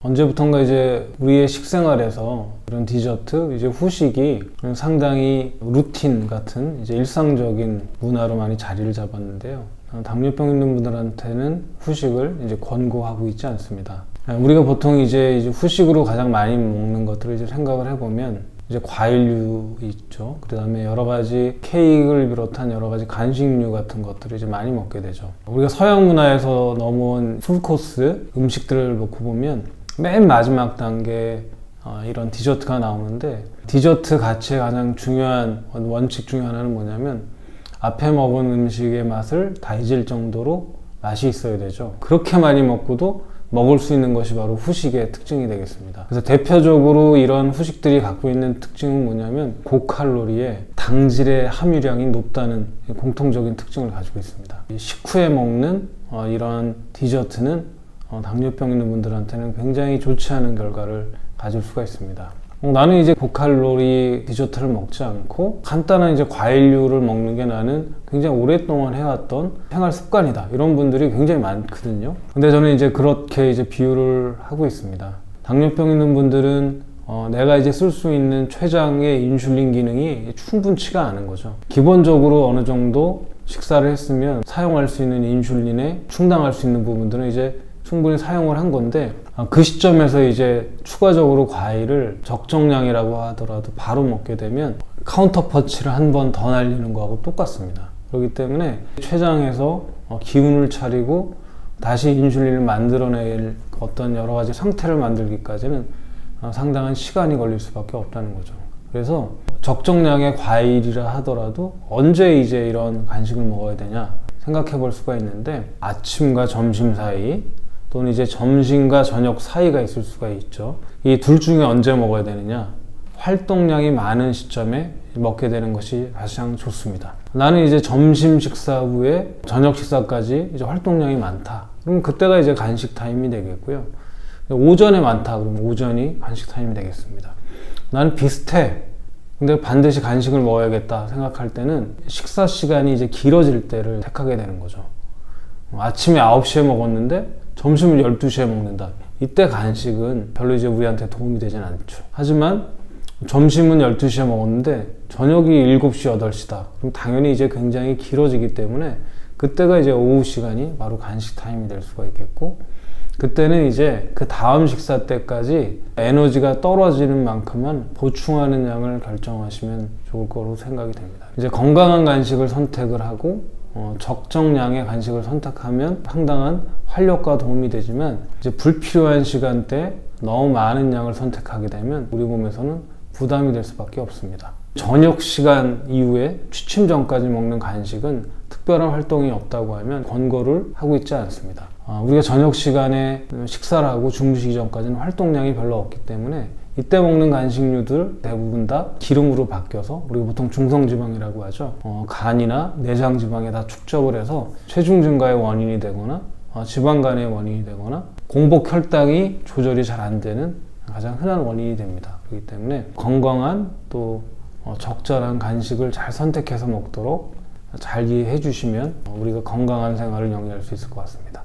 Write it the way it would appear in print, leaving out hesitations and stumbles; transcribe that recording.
언제부턴가 이제 우리의 식생활에서 이런 디저트, 이제 후식이 상당히 루틴 같은 이제 일상적인 문화로 많이 자리를 잡았는데요. 당뇨병 있는 분들한테는 후식을 이제 권고하고 있지 않습니다. 우리가 보통 이제 후식으로 가장 많이 먹는 것들을 이제 생각을 해보면 이제 과일류 있죠. 그 다음에 여러 가지 케이크를 비롯한 여러 가지 간식류 같은 것들을 이제 많이 먹게 되죠. 우리가 서양 문화에서 넘어온 풀코스 음식들을 놓고 보면 맨 마지막 단계 이런 디저트가 나오는데, 디저트 가치의 가장 중요한 원칙 중에 하나는 뭐냐면 앞에 먹은 음식의 맛을 다 잊을 정도로 맛이 있어야 되죠. 그렇게 많이 먹고도 먹을 수 있는 것이 바로 후식의 특징이 되겠습니다. 그래서 대표적으로 이런 후식들이 갖고 있는 특징은 뭐냐면 고칼로리에 당질의 함유량이 높다는 공통적인 특징을 가지고 있습니다. 식후에 먹는 이런 디저트는 당뇨병 있는 분들한테는 굉장히 좋지 않은 결과를 가질 수가 있습니다. 나는 이제 고칼로리 디저트를 먹지 않고 간단한 이제 과일류를 먹는 게 나는 굉장히 오랫동안 해왔던 생활 습관이다, 이런 분들이 굉장히 많거든요. 근데 저는 이제 그렇게 이제 비유를 하고 있습니다. 당뇨병 있는 분들은 내가 이제 쓸 수 있는 췌장의 인슐린 기능이 충분치가 않은 거죠. 기본적으로 어느 정도 식사를 했으면 사용할 수 있는 인슐린에 충당할 수 있는 부분들은 이제 충분히 사용을 한 건데, 그 시점에서 이제 추가적으로 과일을 적정량이라고 하더라도 바로 먹게 되면 카운터 펀치를 한 번 더 날리는 거하고 똑같습니다. 그렇기 때문에 췌장에서 기운을 차리고 다시 인슐린을 만들어낼 어떤 여러 가지 상태를 만들기까지는 상당한 시간이 걸릴 수밖에 없다는 거죠. 그래서 적정량의 과일이라 하더라도 언제 이제 이런 간식을 먹어야 되냐 생각해 볼 수가 있는데, 아침과 점심 사이 또는 이제 점심과 저녁 사이가 있을 수가 있죠. 이 둘 중에 언제 먹어야 되느냐? 활동량이 많은 시점에 먹게 되는 것이 가장 좋습니다. 나는 이제 점심 식사 후에 저녁 식사까지 이제 활동량이 많다, 그럼 그때가 이제 간식 타임이 되겠고요. 오전에 많다, 그러면 오전이 간식 타임이 되겠습니다. 나는 비슷해, 근데 반드시 간식을 먹어야겠다 생각할 때는 식사 시간이 이제 길어질 때를 택하게 되는 거죠. 아침에 9시에 먹었는데 점심을 12시에 먹는다. 이때 간식은 별로 이제 우리한테 도움이 되진 않죠. 하지만 점심은 12시에 먹었는데 저녁이 7시, 8시다. 그럼 당연히 이제 굉장히 길어지기 때문에 그때가 이제 오후 시간이 바로 간식 타임이 될 수가 있겠고, 그때는 이제 그 다음 식사 때까지 에너지가 떨어지는 만큼만 보충하는 양을 결정하시면 좋을 거로 생각이 됩니다. 이제 건강한 간식을 선택을 하고 적정량의 간식을 선택하면 상당한 활력과 도움이 되지만, 이제 불필요한 시간대에 너무 많은 양을 선택하게 되면 우리 몸에서는 부담이 될 수밖에 없습니다. 저녁 시간 이후에 취침 전까지 먹는 간식은 특별한 활동이 없다고 하면 권고를 하고 있지 않습니다. 우리가 저녁 시간에 식사를 하고 주무시기 전까지는 활동량이 별로 없기 때문에 이때 먹는 간식류들 대부분 다 기름으로 바뀌어서 우리가 보통 중성지방이라고 하죠. 간이나 내장지방에 다 축적을 해서 체중 증가의 원인이 되거나 지방간의 원인이 되거나 공복 혈당이 조절이 잘 안 되는 가장 흔한 원인이 됩니다. 그렇기 때문에 건강한 또 적절한 간식을 잘 선택해서 먹도록 잘 이해해 주시면 우리가 건강한 생활을 영위할 수 있을 것 같습니다.